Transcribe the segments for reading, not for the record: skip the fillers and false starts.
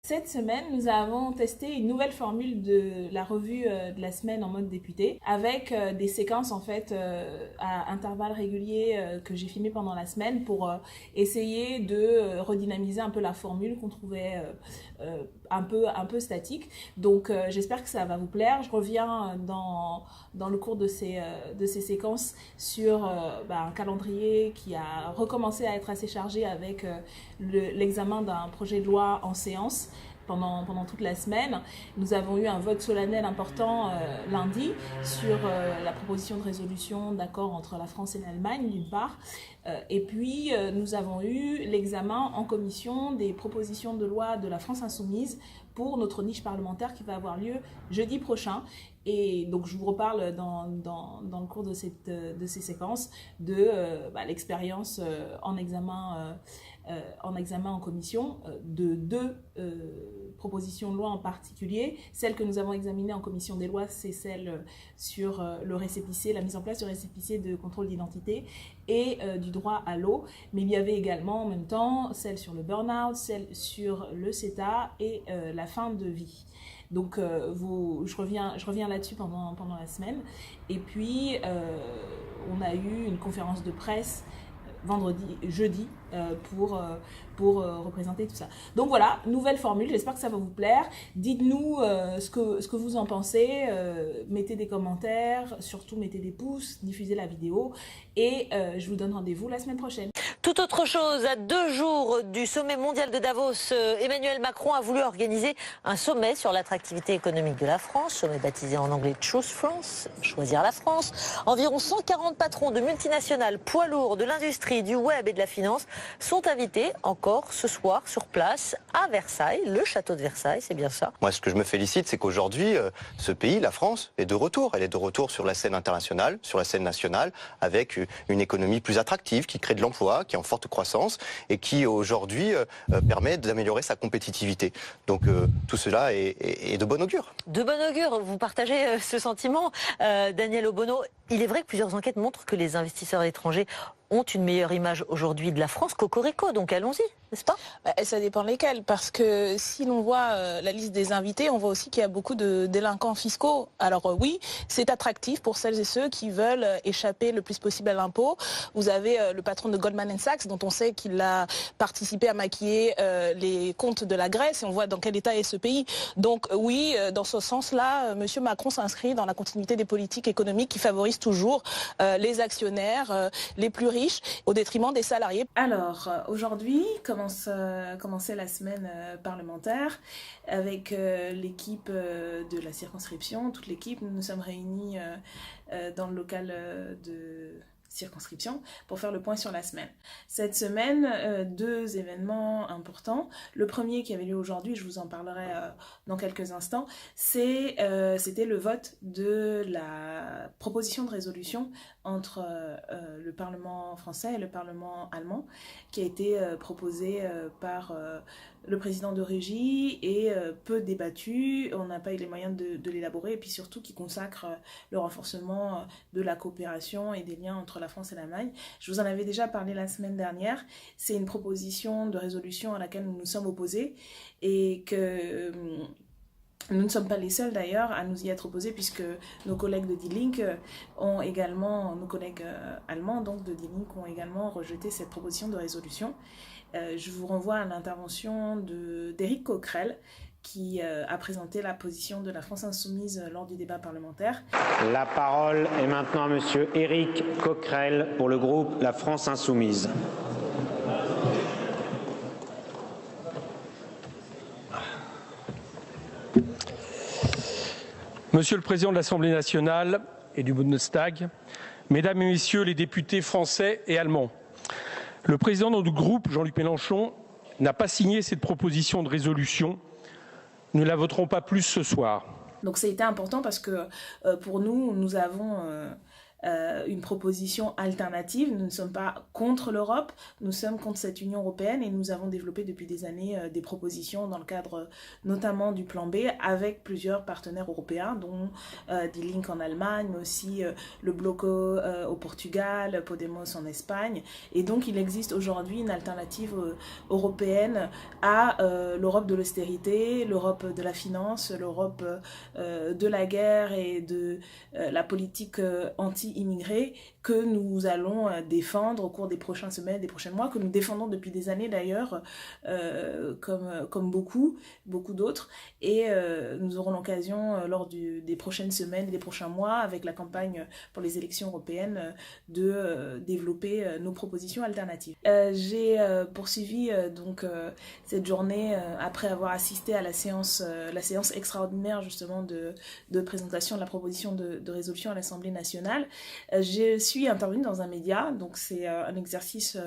Cette semaine, nous avons testé une nouvelle formule de la revue de la semaine en mode député avec des séquences en fait à intervalles réguliers que j'ai filmées pendant la semaine pour essayer de redynamiser un peu la formule qu'on trouvait un peu statique. Donc j'espère que ça va vous plaire. Je reviens dans le cours de ces séquences sur un calendrier qui a recommencé à être assez chargé avec l'examen d'un projet de loi en séance pendant toute la semaine. Nous avons eu un vote solennel important lundi sur la proposition de résolution d'accord entre la France et l'Allemagne d'une part, et puis nous avons eu l'examen en commission des propositions de loi de la France Insoumise pour notre niche parlementaire qui va avoir lieu jeudi prochain. Et donc je vous reparle dans le cours de ces séquences de l'expérience en examen en commission de deux propositions de loi en particulier. Celle que nous avons examinée en commission des lois, c'est celle sur le récépissé, la mise en place du récépissé de contrôle d'identité et du droit à l'eau. Mais il y avait également en même temps celle sur le burn-out, celle sur le CETA et la fin de vie. Donc je reviens là-dessus pendant la semaine. Et puis on a eu une conférence de presse jeudi pour représenter tout ça. Donc voilà, nouvelle formule, j'espère que ça va vous plaire. Dites-nous ce que vous en pensez, mettez des commentaires, surtout mettez des pouces, diffusez la vidéo et je vous donne rendez-vous la semaine prochaine. Tout autre chose, à 2 jours du sommet mondial de Davos, Emmanuel Macron a voulu organiser un sommet sur l'attractivité économique de la France, sommet baptisé en anglais Choose France, choisir la France. Environ 140 patrons de multinationales, poids lourds, de l'industrie, du web et de la finance sont invités encore ce soir sur place à Versailles, le château de Versailles, c'est bien ça. Moi, ce que je me félicite, c'est qu'aujourd'hui, ce pays, la France, est de retour. Elle est de retour sur la scène internationale, sur la scène nationale, avec une économie plus attractive, qui crée de l'emploi, qui est en forte croissance et qui aujourd'hui permet d'améliorer sa compétitivité. Donc tout cela est de bon augure. De bon augure, vous partagez ce sentiment, Daniel Obono. Il est vrai que plusieurs enquêtes montrent que les investisseurs étrangers ont une meilleure image aujourd'hui de la France qu'Cocorico, donc allons-y, n'est-ce pas? Ça dépend lesquels, parce que si l'on voit la liste des invités, on voit aussi qu'il y a beaucoup de délinquants fiscaux. Alors oui, c'est attractif pour celles et ceux qui veulent échapper le plus possible à l'impôt. Vous avez le patron de Goldman Sachs, dont on sait qu'il a participé à maquiller les comptes de la Grèce, et on voit dans quel état est ce pays. Donc oui, dans ce sens-là, M. Macron s'inscrit dans la continuité des politiques économiques qui favorisent toujours les actionnaires, les plus riches, au détriment des salariés. Alors, aujourd'hui commençait la semaine parlementaire avec l'équipe de la circonscription, toute l'équipe. Nous nous sommes réunis dans le local de circonscription pour faire le point sur la semaine. Cette semaine, 2 événements importants. Le premier qui avait lieu aujourd'hui, je vous en parlerai dans quelques instants, c'était le vote de la proposition de résolution entre le Parlement français et le Parlement allemand, qui a été proposée par le président de régie et peu débattu. On n'a pas eu les moyens de l'élaborer, et puis surtout qui consacre le renforcement de la coopération et des liens entre la France et l'Allemagne. Je vous en avais déjà parlé la semaine dernière. C'est une proposition de résolution à laquelle nous nous sommes opposés et que nous ne sommes pas les seuls d'ailleurs à nous y être opposés, puisque nos collègues de Die Linke ont également, nos collègues allemands donc de Die Linke ont également rejeté cette proposition de résolution. Je vous renvoie à l'intervention d'Éric Coquerel, qui a présenté la position de la France Insoumise lors du débat parlementaire. La parole est maintenant à monsieur Éric Coquerel pour le groupe La France Insoumise. Monsieur le Président de l'Assemblée nationale et du Bundestag, Mesdames et Messieurs les députés français et allemands, le président de notre groupe, Jean-Luc Mélenchon, n'a pas signé cette proposition de résolution. Nous ne la voterons pas plus ce soir. Donc ça a été important parce que pour nous avons une proposition alternative. Nous ne sommes pas contre l'Europe, nous sommes contre cette Union européenne et nous avons développé depuis des années des propositions dans le cadre notamment du plan B avec plusieurs partenaires européens, dont Die Linke en Allemagne, mais aussi le Bloco au Portugal, Podemos en Espagne. Et donc il existe aujourd'hui une alternative européenne à l'Europe de l'austérité, l'Europe de la finance, l'Europe de la guerre et de la politique anti-immigrés que nous allons défendre au cours des prochaines semaines, des prochains mois, que nous défendons depuis des années d'ailleurs, comme beaucoup d'autres. Et nous aurons l'occasion lors des prochaines semaines, des prochains mois, avec la campagne pour les élections européennes, de développer nos propositions alternatives. J'ai poursuivi donc cette journée après avoir assisté à la séance extraordinaire justement de présentation de la proposition de résolution à l'Assemblée nationale. Je suis intervenue dans un média, donc c'est un exercice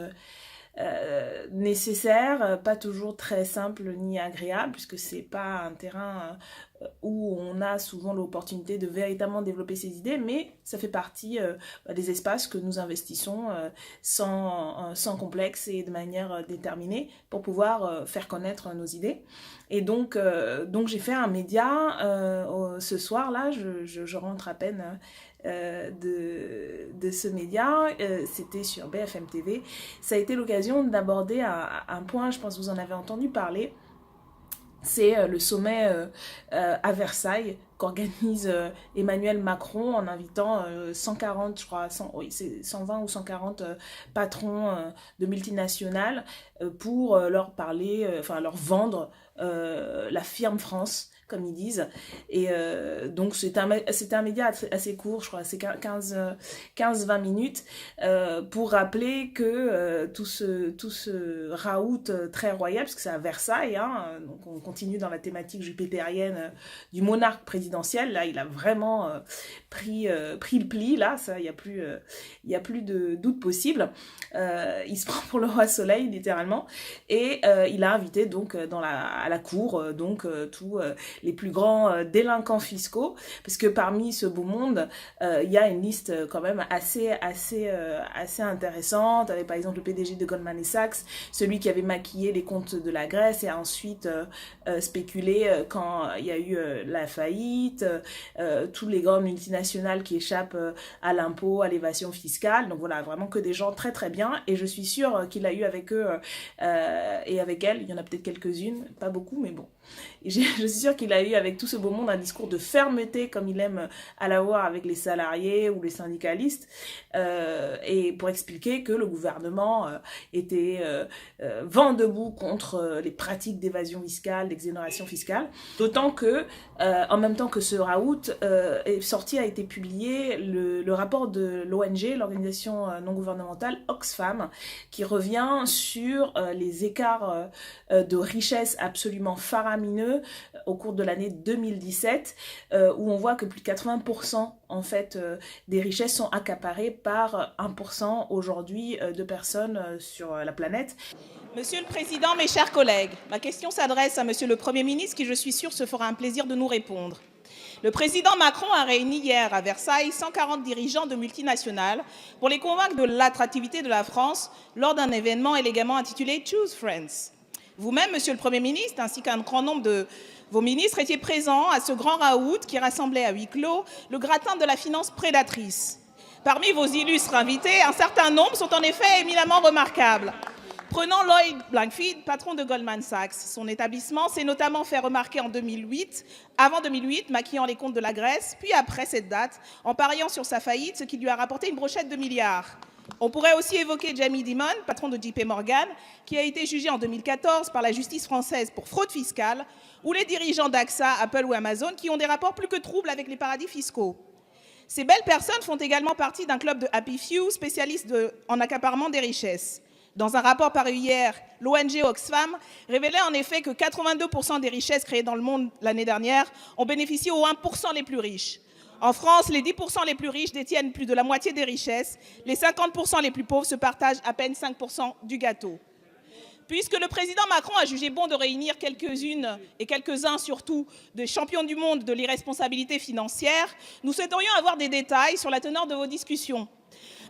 nécessaire, pas toujours très simple ni agréable, puisque c'est pas un terrain où on a souvent l'opportunité de véritablement développer ses idées, mais ça fait partie des espaces que nous investissons sans complexe et de manière déterminée pour pouvoir faire connaître nos idées. Et donc j'ai fait un média ce soir-là, je rentre à peine de ce média, c'était sur BFM TV. Ça a été l'occasion d'aborder un point, je pense que vous en avez entendu parler, c'est le sommet à Versailles qu'organise Emmanuel Macron en invitant 140, je crois, 120 ou 140 patrons de multinationales pour leur parler, leur vendre la firme France, comme ils disent. Et donc c'était un média assez court, je crois, c'est 15-20 minutes, pour rappeler que tout ce raout très royal, parce que c'est à Versailles, hein, donc on continue dans la thématique jupitérienne du monarque présidentiel. Là, il a vraiment pris le pli, là, ça, il y a plus de doute possible. Il se prend pour le roi soleil, littéralement, et il a invité donc à la cour tous les plus grands délinquants fiscaux, parce que parmi ce beau monde, il y a une liste quand même assez intéressante, avec par exemple le PDG de Goldman Sachs, celui qui avait maquillé les comptes de la Grèce et a ensuite spéculé quand il y a eu la faillite, tous les grands multinationales qui échappent à l'impôt, à l'évasion fiscale. Donc voilà, vraiment que des gens très très bien, et je suis sûre qu'il a eu avec eux et avec elles, il y en a peut-être quelques-unes, pas beaucoup, mais bon. Je suis sûre qu'il a eu avec tout ce beau monde un discours de fermeté comme il aime à l'avoir avec les salariés ou les syndicalistes, et pour expliquer que le gouvernement était vent debout contre les pratiques d'évasion fiscale, d'exonération fiscale, d'autant que en même temps que ce raout a été publié le rapport de l'ONG, l'organisation non gouvernementale Oxfam, qui revient sur les écarts de richesse absolument faramineux au cours de l'année 2017, où on voit que plus de 80% en fait des richesses sont accaparées par 1% aujourd'hui de personnes sur la planète. Monsieur le Président, mes chers collègues, ma question s'adresse à Monsieur le Premier ministre qui, je suis sûre, se fera un plaisir de nous répondre. Le président Macron a réuni hier à Versailles 140 dirigeants de multinationales pour les convaincre de l'attractivité de la France lors d'un événement élégamment intitulé « Choose Friends ». Vous-même, Monsieur le Premier ministre, ainsi qu'un grand nombre de vos ministres étiez présents à ce grand raout qui rassemblait à huis clos le gratin de la finance prédatrice. Parmi vos illustres invités, un certain nombre sont en effet éminemment remarquables. Prenons Lloyd Blankfein, patron de Goldman Sachs. Son établissement s'est notamment fait remarquer avant 2008, maquillant les comptes de la Grèce, puis après cette date, en pariant sur sa faillite, ce qui lui a rapporté une brochette de milliards. On pourrait aussi évoquer Jamie Dimon, patron de JP Morgan, qui a été jugé en 2014 par la justice française pour fraude fiscale, ou les dirigeants d'AXA, Apple ou Amazon, qui ont des rapports plus que troubles avec les paradis fiscaux. Ces belles personnes font également partie d'un club de Happy Few, spécialiste en accaparement des richesses. Dans un rapport paru hier, l'ONG Oxfam révélait en effet que 82% des richesses créées dans le monde l'année dernière ont bénéficié aux 1% les plus riches. En France, les 10% les plus riches détiennent plus de la moitié des richesses. Les 50% les plus pauvres se partagent à peine 5% du gâteau. Puisque le président Macron a jugé bon de réunir quelques-unes et quelques-uns surtout de champions du monde de l'irresponsabilité financière, nous souhaiterions avoir des détails sur la teneur de vos discussions.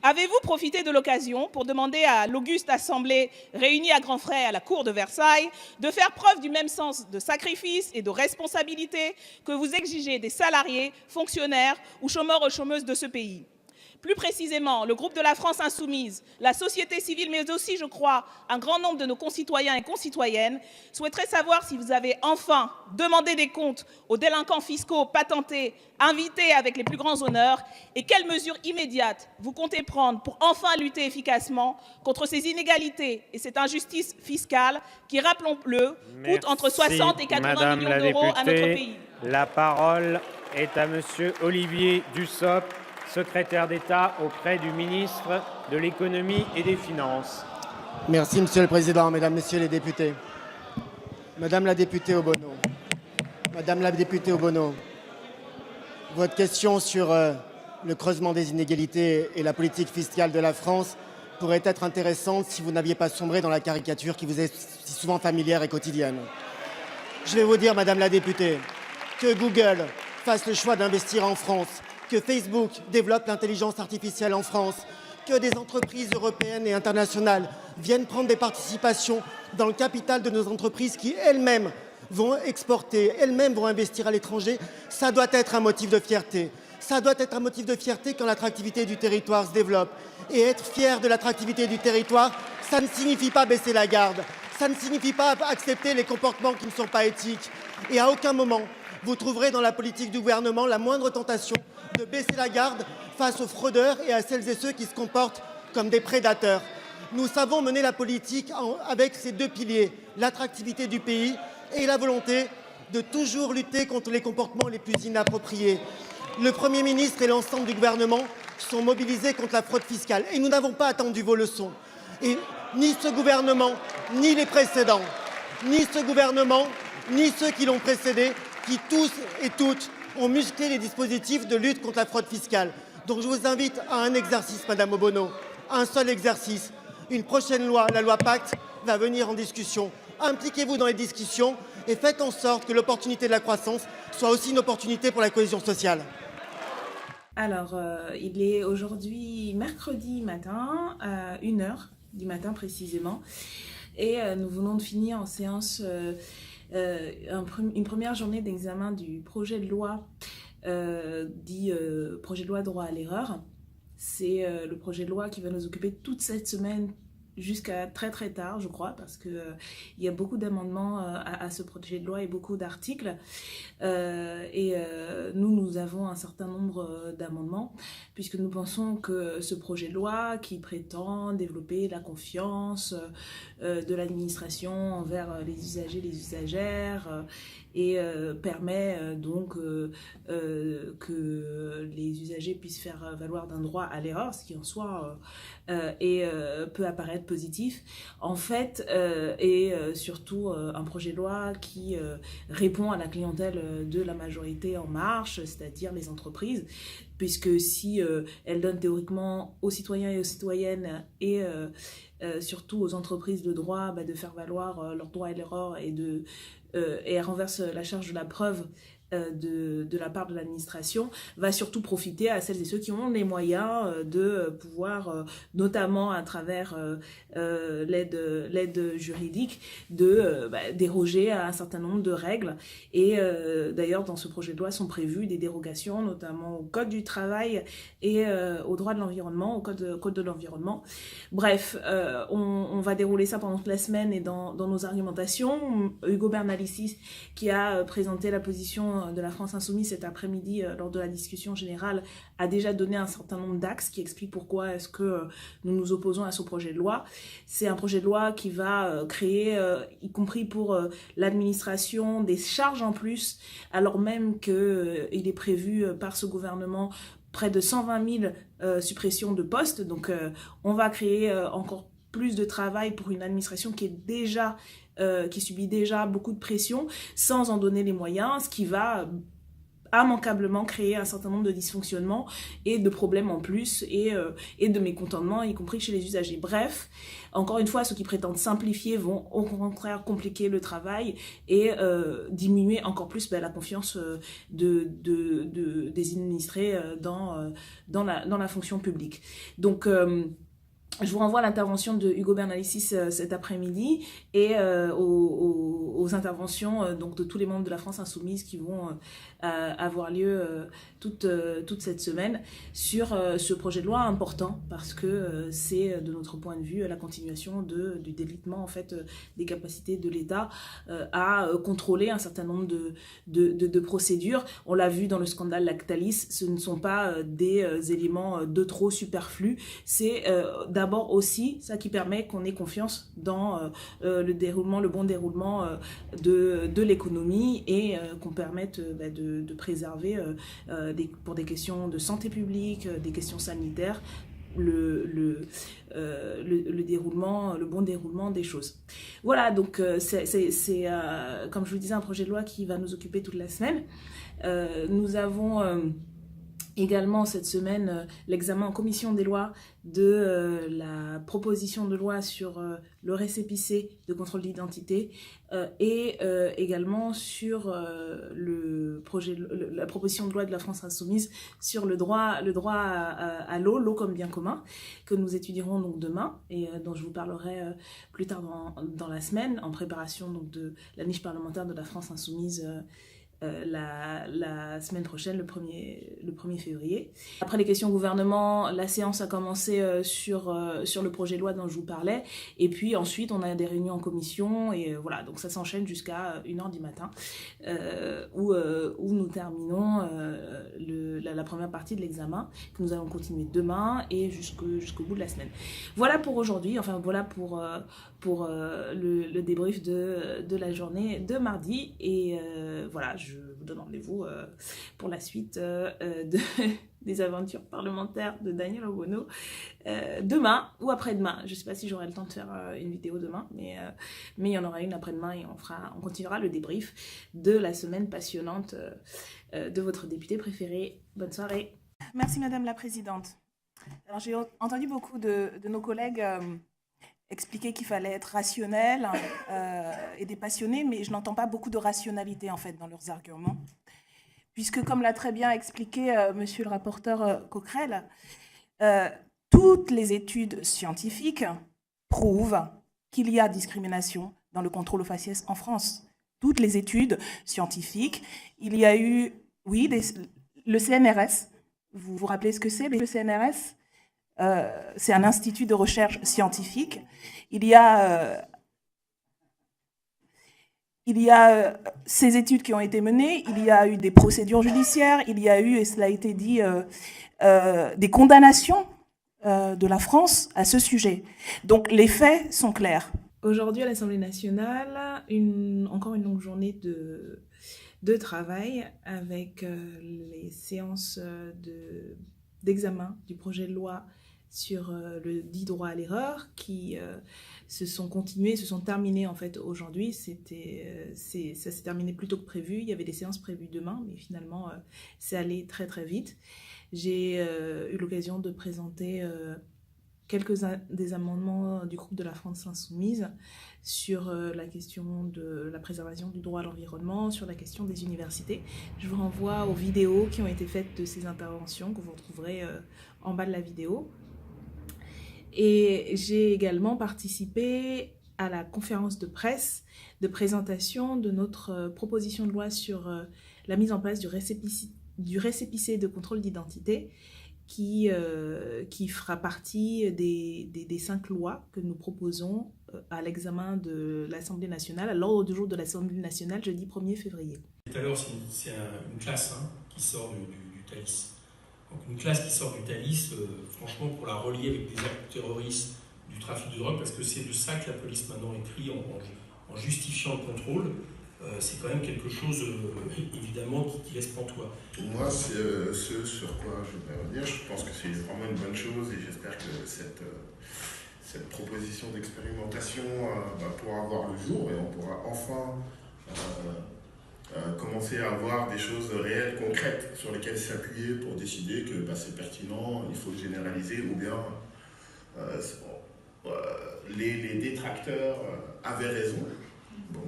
Avez-vous profité de l'occasion pour demander à l'auguste assemblée réunie à grands frais à la cour de Versailles de faire preuve du même sens de sacrifice et de responsabilité que vous exigez des salariés, fonctionnaires ou chômeurs ou chômeuses de ce pays? Plus précisément, le groupe de la France Insoumise, la société civile, mais aussi, je crois, un grand nombre de nos concitoyens et concitoyennes souhaiteraient savoir si vous avez enfin demandé des comptes aux délinquants fiscaux patentés, invités avec les plus grands honneurs, et quelles mesures immédiates vous comptez prendre pour enfin lutter efficacement contre ces inégalités et cette injustice fiscale qui, rappelons-le, coûte entre 60 et 80 millions d'euros à notre pays. La parole est à Monsieur Olivier Dussopt, secrétaire d'État auprès du ministre de l'Économie et des Finances. Merci, Monsieur le Président, Mesdames, Messieurs les députés. Madame la députée Obono, votre question sur le creusement des inégalités et la politique fiscale de la France pourrait être intéressante si vous n'aviez pas sombré dans la caricature qui vous est si souvent familière et quotidienne. Je vais vous dire, Madame la députée, que Google fasse le choix d'investir en France, que Facebook développe l'intelligence artificielle en France, que des entreprises européennes et internationales viennent prendre des participations dans le capital de nos entreprises qui elles-mêmes vont exporter, elles-mêmes vont investir à l'étranger, ça doit être un motif de fierté. Ça doit être un motif de fierté quand l'attractivité du territoire se développe. Et être fier de l'attractivité du territoire, ça ne signifie pas baisser la garde, ça ne signifie pas accepter les comportements qui ne sont pas éthiques. Et à aucun moment, vous trouverez dans la politique du gouvernement la moindre tentation de baisser la garde face aux fraudeurs et à celles et ceux qui se comportent comme des prédateurs. Nous savons mener la politique avec ces deux piliers, l'attractivité du pays et la volonté de toujours lutter contre les comportements les plus inappropriés. Le Premier ministre et l'ensemble du gouvernement sont mobilisés contre la fraude fiscale et nous n'avons pas attendu vos leçons. Et ni ce gouvernement, ni les précédents, ni ce gouvernement, ni ceux qui l'ont précédé, qui tous et toutes ont musclé les dispositifs de lutte contre la fraude fiscale. Donc je vous invite à un exercice, Madame Obono, un seul exercice. Une prochaine loi, la loi Pacte, va venir en discussion. Impliquez-vous dans les discussions et faites en sorte que l'opportunité de la croissance soit aussi une opportunité pour la cohésion sociale. Alors, il est aujourd'hui mercredi matin, à 1h du matin précisément, et nous venons de finir en séance une première journée d'examen du projet de loi dit projet de loi droit à l'erreur. C'est le projet de loi qui va nous occuper toute cette semaine jusqu'à très très tard, je crois, parce que il y a beaucoup d'amendements à ce projet de loi et beaucoup d'articles. Nous avons un certain nombre d'amendements, puisque nous pensons que ce projet de loi qui prétend développer la confiance de l'administration envers les usagers, les usagères, et permet donc que les usagers puissent faire valoir d'un droit à l'erreur, ce qui en soi peut apparaître positif, en fait, est surtout un projet de loi qui répond à la clientèle de la majorité en marche, c'est-à-dire les entreprises, puisque si elle donne théoriquement aux citoyens et aux citoyennes et surtout aux entreprises le droit de faire valoir leur droit à l'erreur et elle renverse la charge de la preuve de la part de l'administration, va surtout profiter à celles et ceux qui ont les moyens de pouvoir, notamment à travers l'aide juridique, de déroger à un certain nombre de règles. Et d'ailleurs, dans ce projet de loi sont prévues des dérogations, notamment au Code du travail et au droit de l'environnement, au Code de l'environnement. Bref, on va dérouler ça pendant toute la semaine et dans nos argumentations. Hugo Bernalicis, qui a présenté la position de la France Insoumise cet après-midi lors de la discussion générale, a déjà donné un certain nombre d'axes qui expliquent pourquoi est-ce que nous nous opposons à ce projet de loi. C'est un projet de loi qui va créer, y compris pour l'administration, des charges en plus, alors même qu'il est prévu par ce gouvernement près de 120 000 suppressions de postes. Donc on va créer encore plus de travail pour une administration qui subit déjà beaucoup de pression sans en donner les moyens, ce qui va immanquablement créer un certain nombre de dysfonctionnements et de problèmes en plus et de mécontentements, y compris chez les usagers. Bref, encore une fois, ceux qui prétendent simplifier vont au contraire compliquer le travail et diminuer encore plus la confiance des administrés dans la fonction publique. Donc, je vous renvoie à l'intervention de Hugo Bernalicis cet après-midi et aux interventions donc de tous les membres de la France Insoumise qui vont avoir lieu toute cette semaine sur ce projet de loi important parce que c'est de notre point de vue la continuation du délitement en fait des capacités de l'État à contrôler un certain nombre de procédures. On l'a vu dans le scandale Lactalis, ce ne sont pas des éléments de trop superflus, c'est d'abord aussi ça qui permet qu'on ait confiance dans le bon déroulement de l'économie et qu'on permette de préserver pour des questions de santé publique, des questions sanitaires, le bon déroulement des choses. Voilà, donc c'est comme je vous disais, un projet de loi qui va nous occuper toute la semaine. Nous avons également cette semaine l'examen en commission des lois de la proposition de loi sur le récépissé de contrôle d'identité et également sur la proposition de loi de la France Insoumise sur le droit à l'eau comme bien commun, que nous étudierons donc demain et dont je vous parlerai plus tard dans la semaine en préparation donc de la niche parlementaire de la France Insoumise la semaine prochaine, le 1er février. Après les questions au gouvernement, la séance a commencé sur le projet de loi dont je vous parlais, et puis ensuite on a des réunions en commission, et voilà, donc ça s'enchaîne jusqu'à 1h du matin, où nous terminons la première partie de l'examen, que nous allons continuer demain et jusqu'au bout de la semaine. Voilà pour aujourd'hui, enfin voilà pour le débrief de la journée de mardi, et voilà, je vous donne rendez-vous pour la suite des aventures parlementaires de Daniel Obono demain ou après-demain. Je ne sais pas si j'aurai le temps de faire une vidéo demain, mais il y en aura une après-demain et on continuera le débrief de la semaine passionnante de votre député préféré. Bonne soirée. Merci Madame la Présidente. Alors j'ai entendu beaucoup de nos collègues expliquer qu'il fallait être rationnel et dépassionné, mais je n'entends pas beaucoup de rationalité en fait dans leurs arguments, puisque comme l'a très bien expliqué monsieur le rapporteur Coquerel, toutes les études scientifiques prouvent qu'il y a discrimination dans le contrôle au faciès en France. Toutes les études scientifiques, il y a eu, oui, le CNRS, vous vous rappelez ce que c'est le CNRS ? C'est un institut de recherche scientifique. Il y a ces études qui ont été menées, il y a eu des procédures judiciaires, il y a eu, et cela a été dit, des condamnations de la France à ce sujet. Donc les faits sont clairs. Aujourd'hui à l'Assemblée nationale, encore une longue journée de travail avec les séances d'examen du projet de loi sur le dit droit à l'erreur qui se sont terminées en fait aujourd'hui. Ça s'est terminé plus tôt que prévu. Il y avait des séances prévues demain, mais finalement c'est allé très très vite. J'ai eu l'occasion de présenter des amendements du groupe de la France Insoumise sur la question de la préservation du droit à l'environnement, sur la question des universités. Je vous renvoie aux vidéos qui ont été faites de ces interventions que vous retrouverez en bas de la vidéo. Et j'ai également participé à la conférence de presse de présentation de notre proposition de loi sur la mise en place du récépissé de contrôle d'identité qui fera partie des 5 lois que nous proposons à l'examen de l'Assemblée nationale, à l'ordre du jour de l'Assemblée nationale, jeudi 1er février. Tout à l'heure, c'est une classe qui sort du Thalys. Donc une classe qui sort du Thalys, franchement, pour la relier avec des actes terroristes, du trafic de drogue, parce que c'est de ça que la police maintenant écrit en justifiant le contrôle, c'est quand même quelque chose, évidemment, qui laisse pantois. Pour moi, c'est ce sur quoi je vais revenir. Je pense que c'est vraiment une bonne chose et j'espère que cette proposition d'expérimentation pourra voir le jour et on pourra enfin commencer commencer à avoir des choses réelles, concrètes, sur lesquelles s'appuyer pour décider que c'est pertinent, il faut le généraliser, ou bien les détracteurs avaient raison. Bon.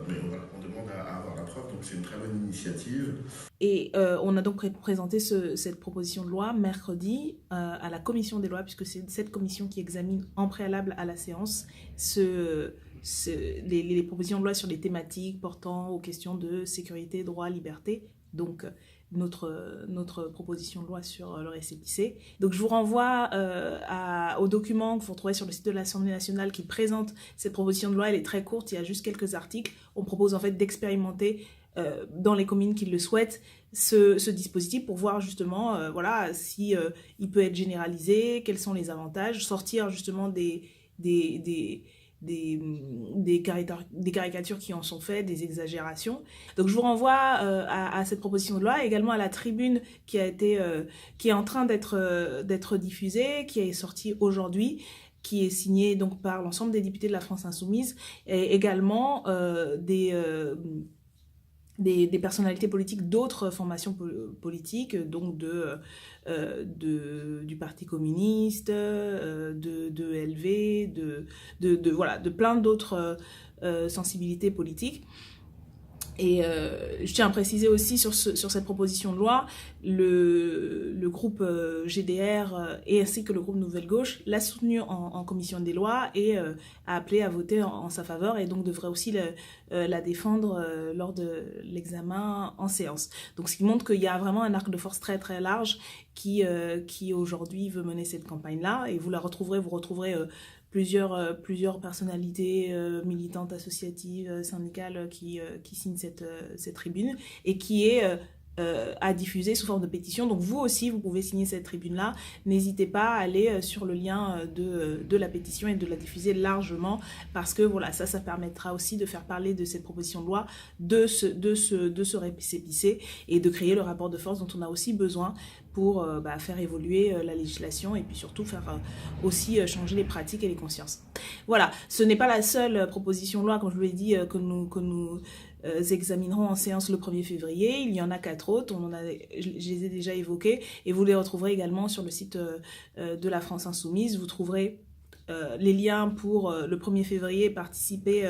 Mais voilà, on demande à avoir la preuve, donc c'est une très bonne initiative. Et on a donc présenté cette proposition de loi mercredi à la commission des lois, puisque c'est cette commission qui examine en préalable à la séance les propositions de loi sur les thématiques portant aux questions de sécurité, droit, liberté. Donc notre proposition de loi sur le récépissé. Donc je vous renvoie au document que vous retrouvez sur le site de l'Assemblée nationale qui présente cette proposition de loi. Elle est très courte, il y a juste quelques articles. On propose en fait d'expérimenter dans les communes qui le souhaitent ce dispositif pour voir justement voilà, si il peut être généralisé, quels sont les avantages, sortir justement des caricatures qui en sont faites, des exagérations. Donc je vous renvoie à cette proposition de loi, également à la tribune qui est en train d'être diffusée, qui est sortie aujourd'hui, qui est signée donc par l'ensemble des députés de la France Insoumise, et également des personnalités politiques d'autres formations politiques, donc du Parti communiste, de LV, voilà, de plein d'autres sensibilités politiques. Et je tiens à préciser aussi sur cette proposition de loi, le groupe GDR et ainsi que le groupe Nouvelle Gauche l'a soutenu en commission des lois et a appelé à voter en sa faveur, et donc devrait aussi la défendre lors de l'examen en séance. Donc ce qui montre qu'il y a vraiment un arc de force très très large qui aujourd'hui veut mener cette campagne-là, et vous retrouverez plusieurs personnalités militantes, associatives, syndicales qui signent cette tribune, et qui est à diffuser sous forme de pétition. Donc vous aussi, vous pouvez signer cette tribune-là. N'hésitez pas à aller sur le lien de la pétition et de la diffuser largement, parce que voilà, ça permettra aussi de faire parler de cette proposition de loi, de ce récépissé, et de créer le rapport de force dont on a aussi besoin pour faire évoluer la législation, et puis surtout faire aussi changer les pratiques et les consciences. Voilà, ce n'est pas la seule proposition de loi, comme je vous l'ai dit, que nous examinerons en séance le 1er février. Il y en a 4 autres, je les ai déjà évoquées, et vous les retrouverez également sur le site de la France Insoumise. Vous trouverez les liens pour le 1er février participer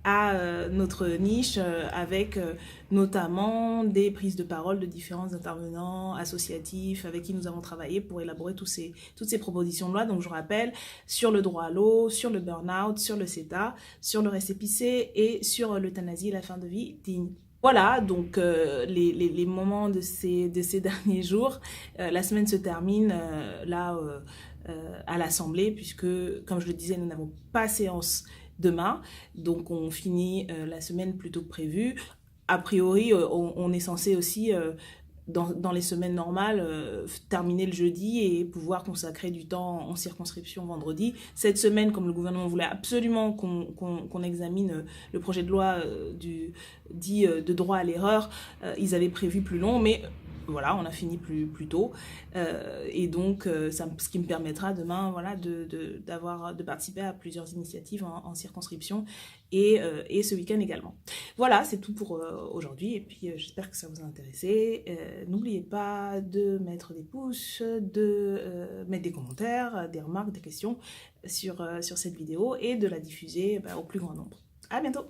à notre niche avec notamment des prises de parole de différents intervenants associatifs avec qui nous avons travaillé pour élaborer toutes ces propositions de loi. Donc je rappelle, sur le droit à l'eau, sur le burn-out, sur le CETA, sur le récépissé et sur l'euthanasie et la fin de vie digne. Voilà, donc les moments de ces derniers jours. La semaine se termine à l'Assemblée, puisque, comme je le disais, nous n'avons pas séance demain, donc on finit la semaine plus tôt que prévu. A priori, on est censé aussi, dans les semaines normales, terminer le jeudi et pouvoir consacrer du temps en circonscription vendredi. Cette semaine, comme le gouvernement voulait absolument qu'on examine le projet de loi dit de droit à l'erreur, ils avaient prévu plus long, mais voilà, on a fini plus tôt, et donc ce qui me permettra demain, voilà, de participer à plusieurs initiatives en circonscription et ce week-end également. Voilà, c'est tout pour aujourd'hui, et puis j'espère que ça vous a intéressé. N'oubliez pas de mettre des pouces, de mettre des commentaires, des remarques, des questions sur cette vidéo, et de la diffuser au plus grand nombre. À bientôt.